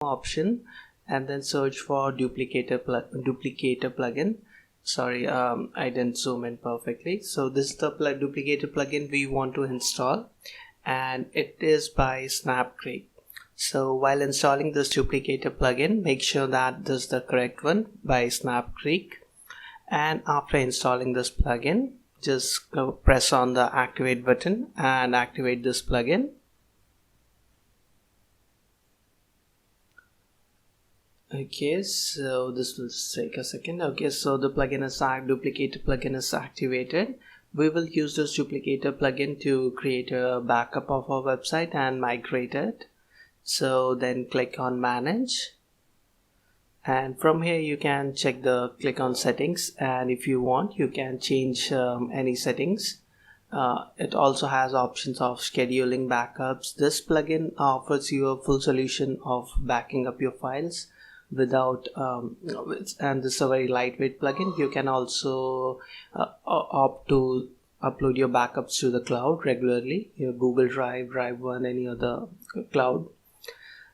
option and then search for duplicator plugin. Sorry, I didn't zoom in perfectly. So this is the duplicator plugin we want to install, and it is by Snapcrate. So while installing this duplicator plugin, make sure that this is the correct one by Snapcrate. And after installing this plugin, just press on the activate button and activate this plugin. Okay, so this will take a second. Okay, so the duplicator plugin is activated. We will use this duplicator plugin to create a backup of our website and migrate it. So then click on manage, and from here you can click on settings, and if you want you can change any settings. It also has options of scheduling backups. This plugin offers you a full solution of backing up your files without and this is a very lightweight plugin. You can also opt to upload your backups to the cloud regularly, your Google Drive, Drive One, any other cloud.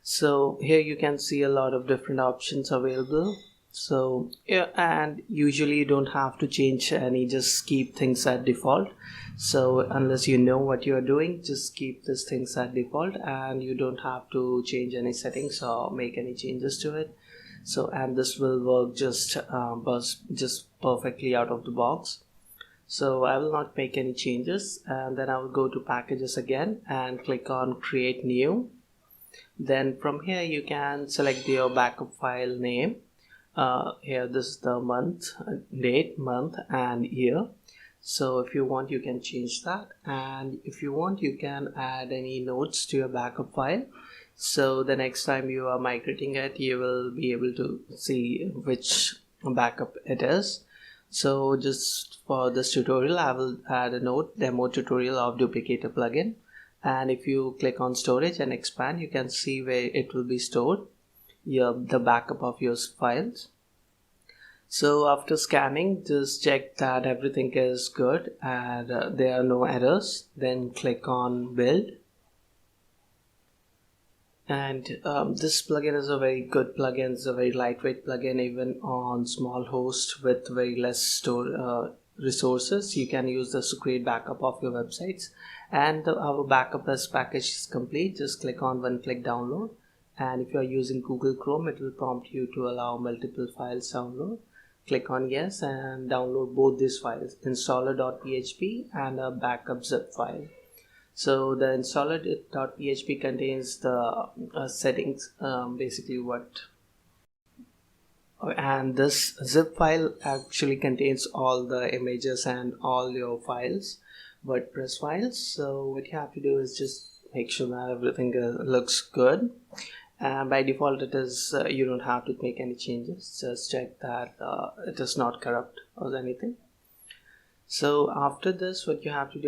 So here you can see a lot of different options available. So yeah, and usually you don't have to change any, just keep things at default. So unless you know what you are doing, just keep these things at default, and you don't have to change any settings or make any changes to it. So, and this will work just perfectly out of the box. So I will not make any changes, and then I will go to packages again and click on create new. Then from here you can select your backup file name. Here this is the month, date, month and year. So if you want you can change that, and if you want you can add any notes to your backup file. So the next time you are migrating it, you will be able to see which backup it is. So just for this tutorial I will add a note, demo tutorial of duplicator plugin. And if you click on storage and expand, you can see where it will be stored, the backup of your files. So after scanning, just check that everything is good and there are no errors. Then click on build. And this plugin is a very good plugin. It's a very lightweight plugin. Even on small host with very less resources, you can use this to create backup of your websites. And our backup as package is complete. Just click on one-click download, and if you are using Google Chrome, it will prompt you to allow multiple files download. Click on yes and download both these files, installer.php and a backup zip file. So the installer.php contains the settings, basically and this zip file actually contains all the images and all your files, WordPress files. So what you have to do is just make sure that everything looks good. By default it is, you don't have to make any changes. Just check that it is not corrupt or anything. So after this, what you have to do